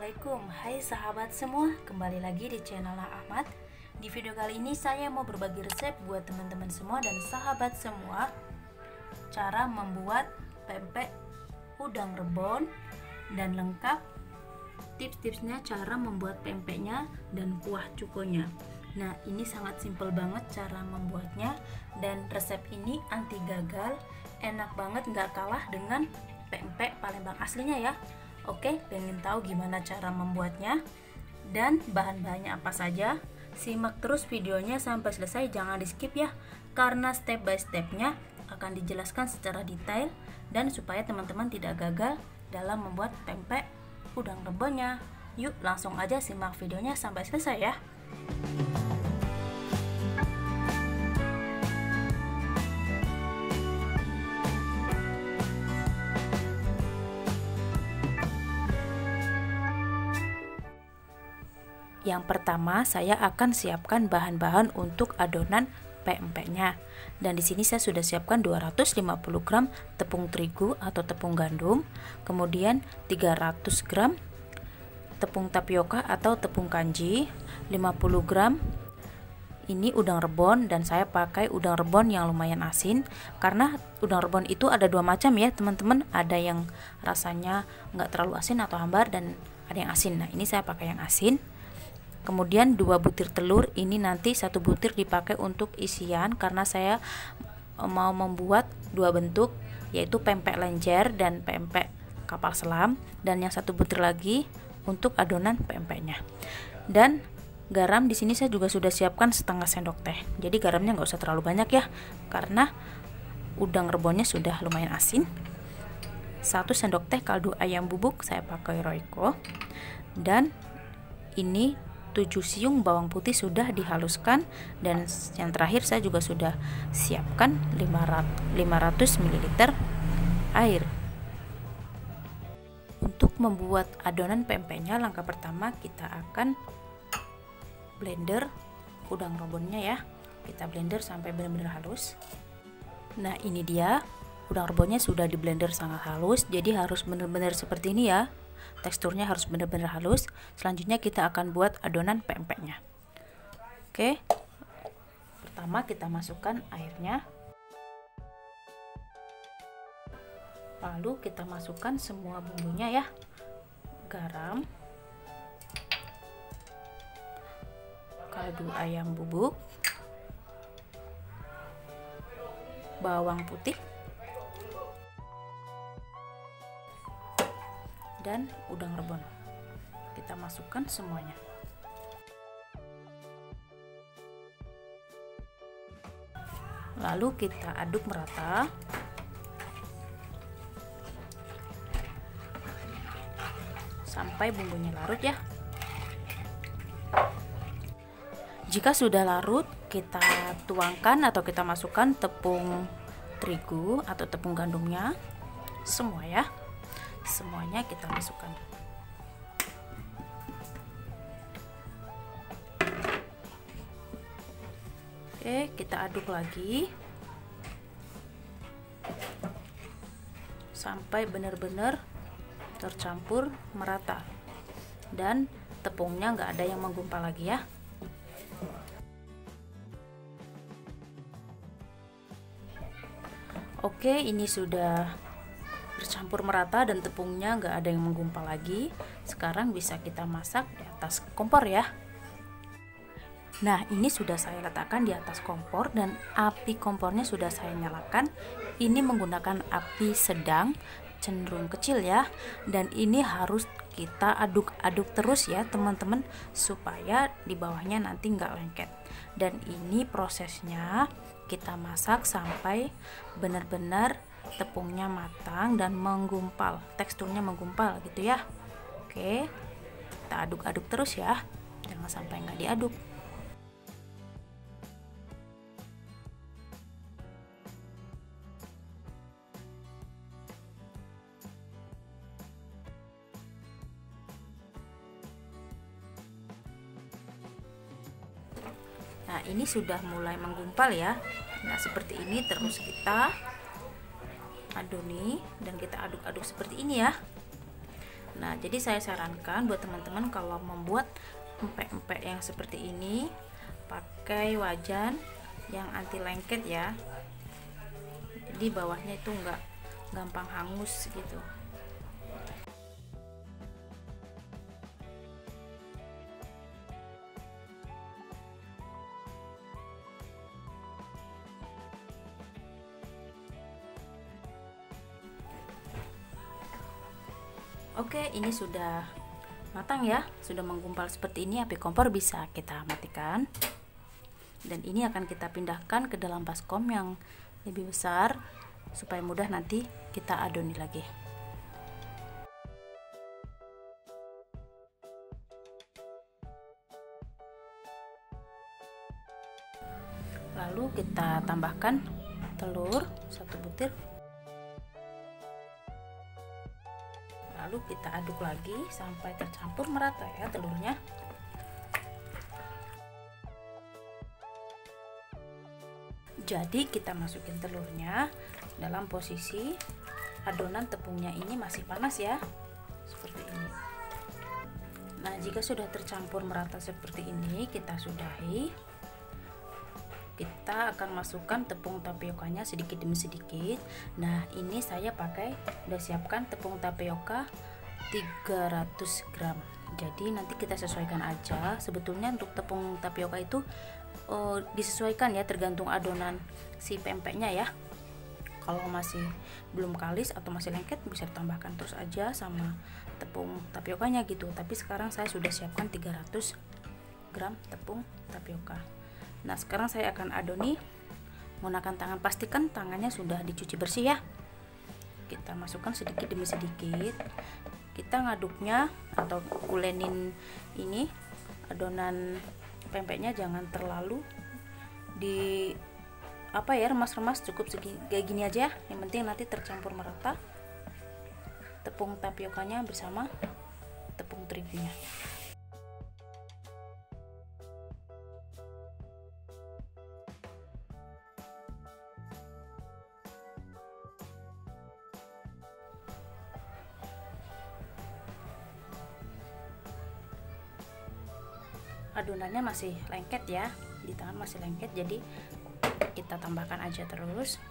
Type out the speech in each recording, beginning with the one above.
Assalamualaikum, hai sahabat semua, kembali lagi di channel Ahmad. Di video kali ini saya mau berbagi resep buat teman-teman semua dan sahabat semua, cara membuat pempek udang rebon dan lengkap tips-tipsnya cara membuat pempeknya dan kuah cukonya. Nah, ini sangat simpel banget cara membuatnya, dan resep ini anti gagal, enak banget, nggak kalah dengan pempek Palembang aslinya ya. Oke, pengen tahu gimana cara membuatnya dan bahan-bahannya apa saja? Simak terus videonya sampai selesai, jangan di skip ya, karena step by stepnya akan dijelaskan secara detail dan supaya teman-teman tidak gagal dalam membuat pempek udang rebonnya. Yuk langsung aja simak videonya sampai selesai ya. Yang pertama, saya akan siapkan bahan-bahan untuk adonan pempeknya. Dan di sini saya sudah siapkan 250 gram tepung terigu atau tepung gandum, kemudian 300 gram tepung tapioka atau tepung kanji, 50 gram ini udang rebon, dan saya pakai udang rebon yang lumayan asin karena udang rebon itu ada dua macam ya teman-teman, ada yang rasanya nggak terlalu asin atau hambar dan ada yang asin. Nah, ini saya pakai yang asin. Kemudian 2 butir telur, ini nanti 1 butir dipakai untuk isian karena saya mau membuat 2 bentuk, yaitu pempek lenjer dan pempek kapal selam, dan yang 1 butir lagi untuk adonan pempeknya. Dan garam di sini saya juga sudah siapkan setengah sendok teh. Jadi garamnya nggak usah terlalu banyak ya, karena udang rebonnya sudah lumayan asin. 1 sendok teh kaldu ayam bubuk, saya pakai Royco. Dan ini 7 siung bawang putih sudah dihaluskan, dan yang terakhir saya juga sudah siapkan 500 ml air. Untuk membuat adonan pempeknya, langkah pertama kita akan blender udang rebonnya ya. Kita blender sampai benar-benar halus. Nah, ini dia udang rebonnya sudah di blender sangat halus, jadi harus benar-benar seperti ini ya. Teksturnya harus benar-benar halus. Selanjutnya kita akan buat adonan pempeknya. Oke, pertama kita masukkan airnya, lalu kita masukkan semua bumbunya ya, garam, kaldu ayam bubuk, bawang putih, dan udang rebon. Kita masukkan semuanya. Lalu kita aduk merata. Sampai bumbunya larut ya. Jika sudah larut, kita tuangkan atau kita masukkan tepung terigu atau tepung gandumnya semua ya. Semuanya kita masukkan. Oke, kita aduk lagi sampai benar-benar tercampur merata dan tepungnya nggak ada yang menggumpal lagi ya. Oke, ini sudah bercampur merata dan tepungnya nggak ada yang menggumpal lagi. Sekarang bisa kita masak di atas kompor ya. Nah, ini sudah saya letakkan di atas kompor dan api kompornya sudah saya nyalakan. Ini menggunakan api sedang, cenderung kecil ya. Dan ini harus kita aduk-aduk terus ya teman-teman, supaya di bawahnya nanti nggak lengket. Dan ini prosesnya kita masak sampai benar-benar tepungnya matang dan menggumpal, teksturnya menggumpal gitu ya. Oke, kita aduk-aduk terus ya, jangan sampai nggak diaduk. Nah, ini sudah mulai menggumpal ya. Nah, seperti ini terus kita adoni dan kita aduk-aduk seperti ini ya. Nah, jadi saya sarankan buat teman-teman kalau membuat empek-empek yang seperti ini pakai wajan yang anti lengket ya. Jadi bawahnya itu enggak gampang hangus gitu. Oke, ini sudah matang ya, sudah menggumpal seperti ini. Api kompor bisa kita matikan, dan ini akan kita pindahkan ke dalam baskom yang lebih besar supaya mudah nanti kita adoni lagi. Lalu kita tambahkan telur 1 butir. Lalu kita aduk lagi sampai tercampur merata ya telurnya. Jadi kita masukin telurnya dalam posisi adonan tepungnya ini masih panas ya, seperti ini. Nah, jika sudah tercampur merata seperti ini, kita sudahi. Kita akan masukkan tepung tapiokanya sedikit demi sedikit. Nah, ini saya udah siapkan tepung tapioka 300 gram. Jadi nanti kita sesuaikan aja. Sebetulnya untuk tepung tapioka itu disesuaikan ya, tergantung adonan si pempeknya ya. Kalau masih belum kalis atau masih lengket, bisa ditambahkan terus aja sama tepung tapiokanya gitu. Tapi sekarang saya sudah siapkan 300 gram tepung tapioka. Nah, sekarang saya akan adoni menggunakan tangan. Pastikan tangannya sudah dicuci bersih ya. Kita masukkan sedikit demi sedikit. Kita ngaduknya atau ulenin ini adonan pempeknya jangan terlalu di remas-remas, cukup kayak gini aja. Yang penting nanti tercampur merata tepung tapiokanya bersama tepung terigunya. Adonannya masih lengket ya, di tangan masih lengket, jadi kita tambahkan aja terus.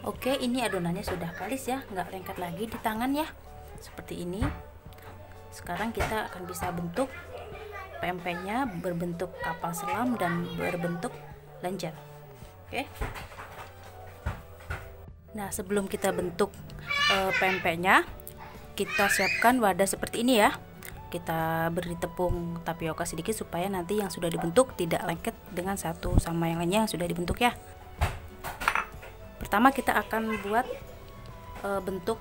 Oke, ini adonannya sudah kalis ya, nggak lengket lagi di tangan ya, seperti ini. Sekarang kita akan bisa bentuk pempeknya berbentuk kapal selam dan berbentuk lenjer. Oke. Nah, sebelum kita bentuk pempeknya, kita siapkan wadah seperti ini ya. Kita beri tepung tapioka sedikit supaya nanti yang sudah dibentuk tidak lengket dengan satu sama yang lainnya yang sudah dibentuk ya. Pertama kita akan buat bentuk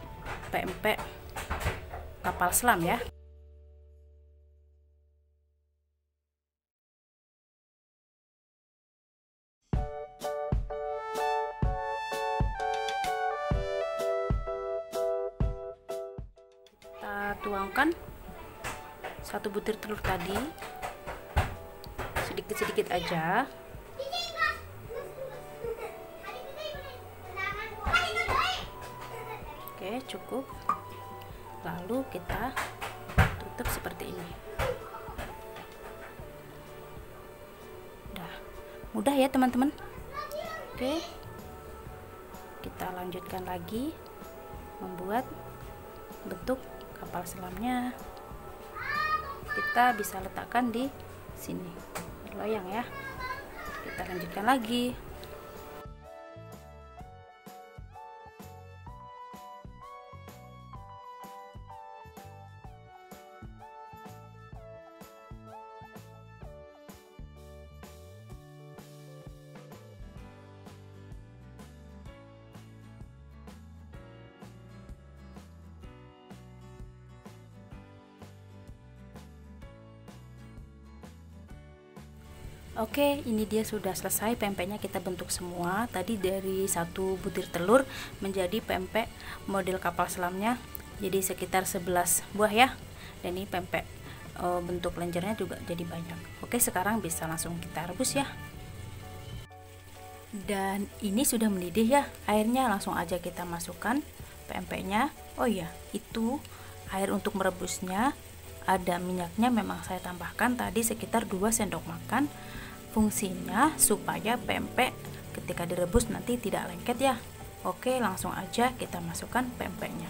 pempek kapal selam ya. Kita tuangkan 1 butir telur tadi sedikit-sedikit aja. Oke, cukup. Lalu kita tutup seperti ini. Udah mudah ya teman-teman. Oke, kita lanjutkan lagi membuat bentuk kapal selamnya. Kita bisa letakkan di sini loyang ya. Kita lanjutkan lagi. Oke, ini dia sudah selesai pempeknya, kita bentuk semua. Tadi dari satu butir telur menjadi pempek model kapal selamnya, jadi sekitar 11 buah ya. Dan ini pempek bentuk lenjernya juga jadi banyak. Oke, sekarang bisa langsung kita rebus ya. Dan ini sudah mendidih ya, airnya langsung aja kita masukkan pempeknya. Oh iya, itu air untuk merebusnya ada minyaknya, memang saya tambahkan tadi sekitar 2 sendok makan. Fungsinya supaya pempek ketika direbus nanti tidak lengket ya. Oke, langsung aja kita masukkan pempeknya.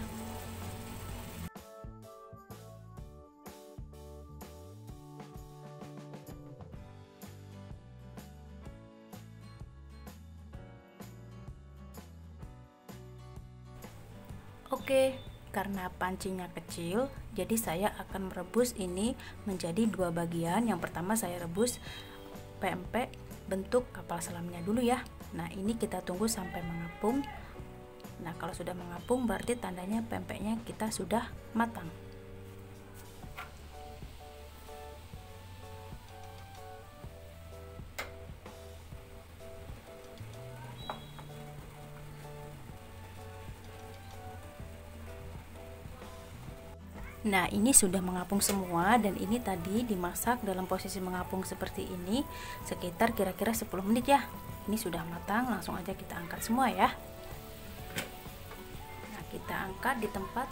Oke, karena pancinya kecil, jadi saya akan merebus ini menjadi 2 bagian. Yang pertama saya rebus pempek bentuk kapal selamnya dulu ya. Nah, ini kita tunggu sampai mengapung. Nah, kalau sudah mengapung berarti tandanya pempeknya kita sudah matang. Nah, ini sudah mengapung semua, dan ini tadi dimasak dalam posisi mengapung seperti ini sekitar kira-kira 10 menit ya. Ini sudah matang, langsung aja kita angkat semua ya. Nah, kita angkat di tempat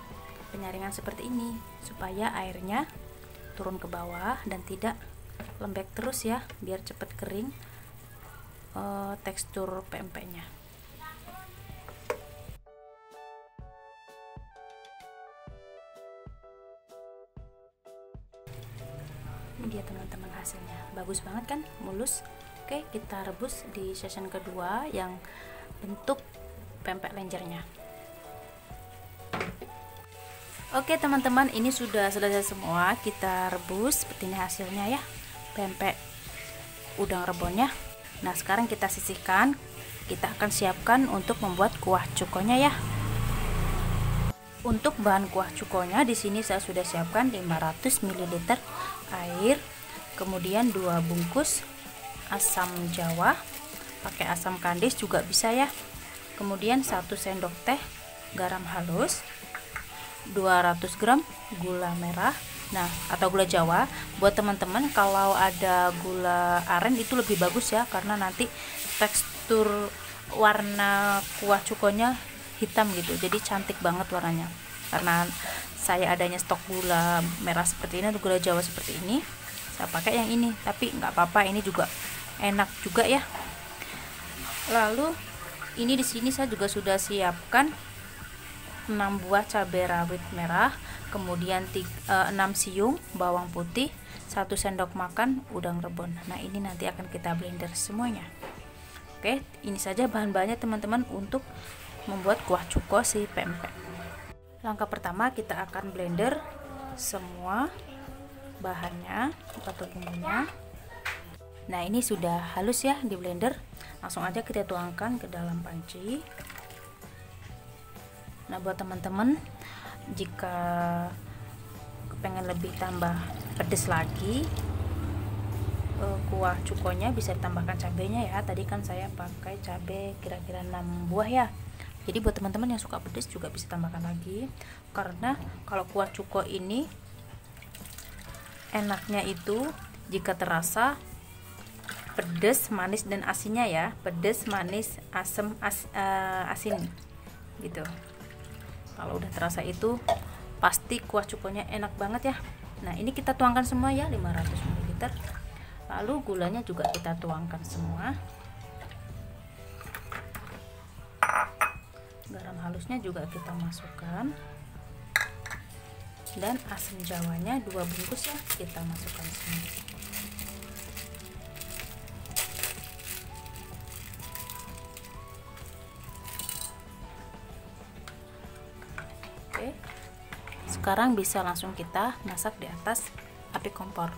penyaringan seperti ini supaya airnya turun ke bawah dan tidak lembek terus ya, biar cepat kering tekstur pempeknya. Ini dia teman-teman hasilnya, bagus banget kan, mulus. Oke, kita rebus di season kedua yang bentuk pempek lenjernya. Oke teman-teman, ini sudah selesai semua, kita rebus. Seperti ini hasilnya ya, pempek udang rebonnya. Nah, sekarang kita sisihkan, kita akan siapkan untuk membuat kuah cukonya ya. Untuk bahan kuah cukonya di sini saya sudah siapkan 500 ml air, kemudian 2 bungkus asam jawa, pakai asam kandis juga bisa ya. Kemudian 1 sendok teh garam halus, 200 gram gula merah, nah atau gula jawa. Buat teman-teman kalau ada gula aren itu lebih bagus ya, karena nanti tekstur warna kuah cukonya hitam gitu, jadi cantik banget warnanya. Karena saya adanya stok gula merah seperti ini atau gula jawa seperti ini, saya pakai yang ini. Tapi nggak apa-apa, ini juga enak juga ya. Lalu ini di sini saya juga sudah siapkan 6 buah cabai rawit merah, kemudian 6 siung bawang putih, 1 sendok makan udang rebon. Nah, ini nanti akan kita blender semuanya. Oke, ini saja bahan-bahannya teman-teman untuk membuat kuah cuko si pempek. Langkah pertama kita akan blender semua bahannya atau bumbunya. Nah, ini sudah halus ya di blender. Langsung aja kita tuangkan ke dalam panci. Nah, buat teman-teman jika pengen lebih tambah pedas lagi kuah cukonya, bisa ditambahkan cabenya ya. Tadi kan saya pakai cabai kira-kira 6 buah ya. Jadi buat teman-teman yang suka pedas juga bisa tambahkan lagi, karena kalau kuah cuko ini enaknya itu jika terasa pedas, manis dan asinnya ya. Pedas, manis, asam, asin gitu. Kalau udah terasa itu pasti kuah cukonya enak banget ya. Nah, ini kita tuangkan semua ya, 500 ml. Lalu gulanya juga kita tuangkan semua. Garam halusnya juga kita masukkan. Dan asam jawanya 2 bungkus ya, kita masukkan semua. Oke. Sekarang bisa langsung kita masak di atas api kompor.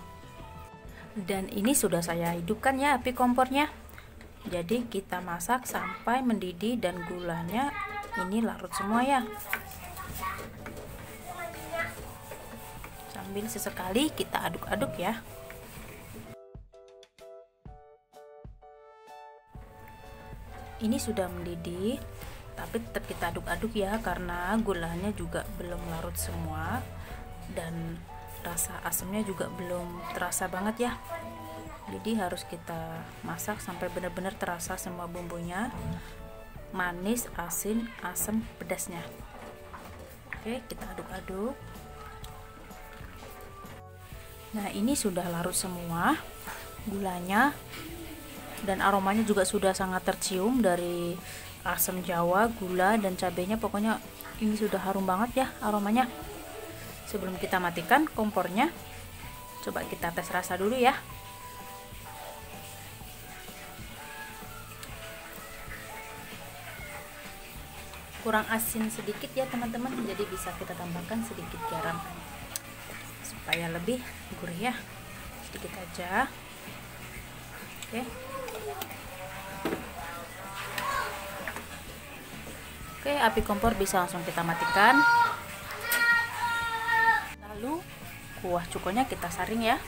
Dan ini sudah saya hidupkan ya api kompornya. Jadi kita masak sampai mendidih dan gulanya ini larut semua ya. Sambil sesekali kita aduk-aduk ya. Ini sudah mendidih, tapi tetap kita aduk-aduk ya, karena gulanya juga belum larut semua dan rasa asamnya juga belum terasa banget ya. Jadi harus kita masak sampai benar-benar terasa semua bumbunya, manis, asin, asam, pedasnya. Oke, kita aduk-aduk. Nah, ini sudah larut semua gulanya, dan aromanya juga sudah sangat tercium dari asam jawa, gula, dan cabenya. Pokoknya ini sudah harum banget ya aromanya. Sebelum kita matikan kompornya, coba kita tes rasa dulu ya. Kurang asin sedikit ya teman-teman, jadi bisa kita tambahkan sedikit garam supaya lebih gurih ya, sedikit aja. Oke. Oke, api kompor bisa langsung kita matikan. Lalu kuah cukonya kita saring ya.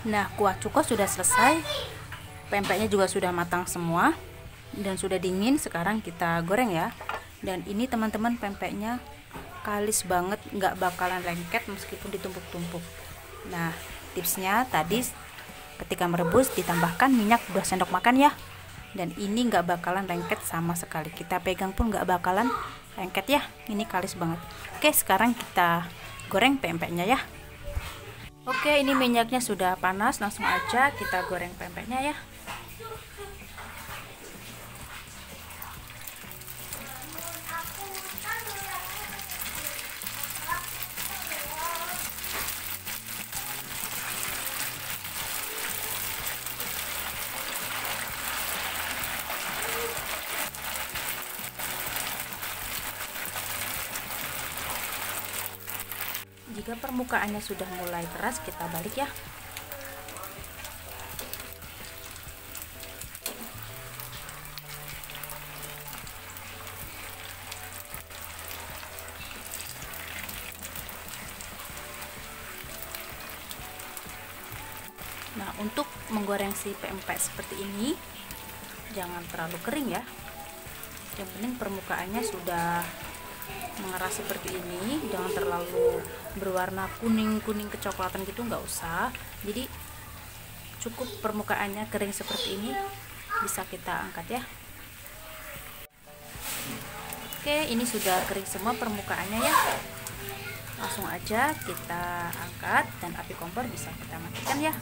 Nah, kuah cuko sudah selesai. Pempeknya juga sudah matang semua dan sudah dingin. Sekarang kita goreng ya. Dan ini teman-teman, pempeknya kalis banget, nggak bakalan lengket meskipun ditumpuk-tumpuk. Nah, tipsnya tadi ketika merebus ditambahkan minyak 2 sendok makan ya, dan ini nggak bakalan lengket sama sekali. Kita pegang pun nggak bakalan lengket ya, ini kalis banget. Oke, sekarang kita goreng pempeknya ya. Oke, ini minyaknya sudah panas, langsung aja kita goreng pempeknya ya. Jika permukaannya sudah mulai keras, kita balik ya. Nah, untuk menggoreng si pempek seperti ini, jangan terlalu kering ya. Yang penting permukaannya sudah mengeras seperti ini, jangan terlalu berwarna kuning-kuning kecoklatan gitu, nggak usah. Jadi cukup permukaannya kering seperti ini, bisa kita angkat ya. Oke, ini sudah kering semua permukaannya ya. Langsung aja kita angkat dan api kompor bisa kita matikan ya.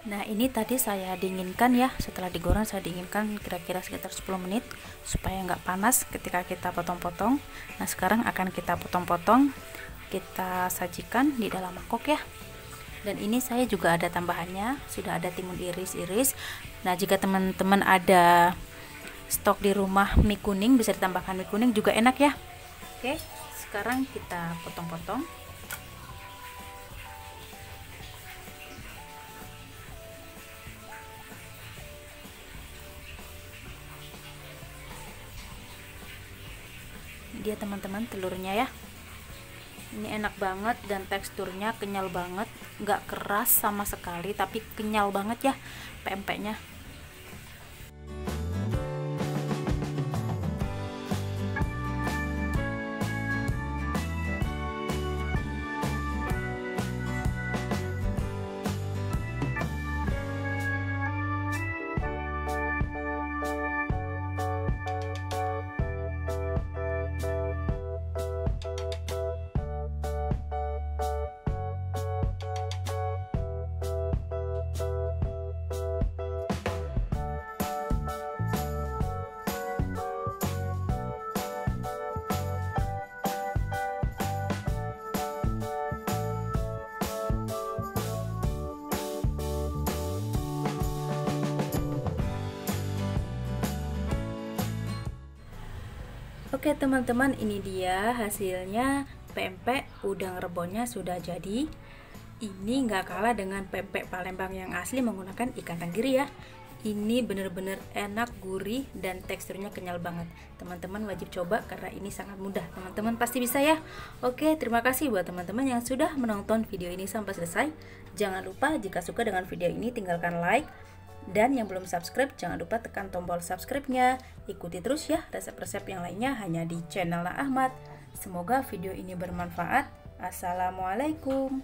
Nah, ini tadi saya dinginkan ya. Setelah digoreng saya dinginkan kira-kira sekitar 10 menit supaya nggak panas ketika kita potong-potong. Nah, sekarang akan kita potong-potong, kita sajikan di dalam mangkok ya. Dan ini saya juga ada tambahannya, sudah ada timun iris-iris. Nah, jika teman-teman ada stok di rumah mie kuning, bisa ditambahkan mie kuning juga enak ya. Oke, sekarang kita potong-potong. Dia teman-teman telurnya ya, ini enak banget dan teksturnya kenyal banget, nggak keras sama sekali tapi kenyal banget ya pempeknya. Oke teman-teman, ini dia hasilnya, pempek udang rebonnya sudah jadi. Ini nggak kalah dengan pempek Palembang yang asli menggunakan ikan tenggiri ya. Ini bener-bener enak, gurih, dan teksturnya kenyal banget. Teman-teman wajib coba karena ini sangat mudah. Teman-teman pasti bisa ya. Oke, terima kasih buat teman-teman yang sudah menonton video ini sampai selesai. Jangan lupa jika suka dengan video ini tinggalkan like. Dan yang belum subscribe, jangan lupa tekan tombol subscribe-nya. Ikuti terus ya resep-resep yang lainnya hanya di channel Ahmad. Semoga video ini bermanfaat. Assalamualaikum.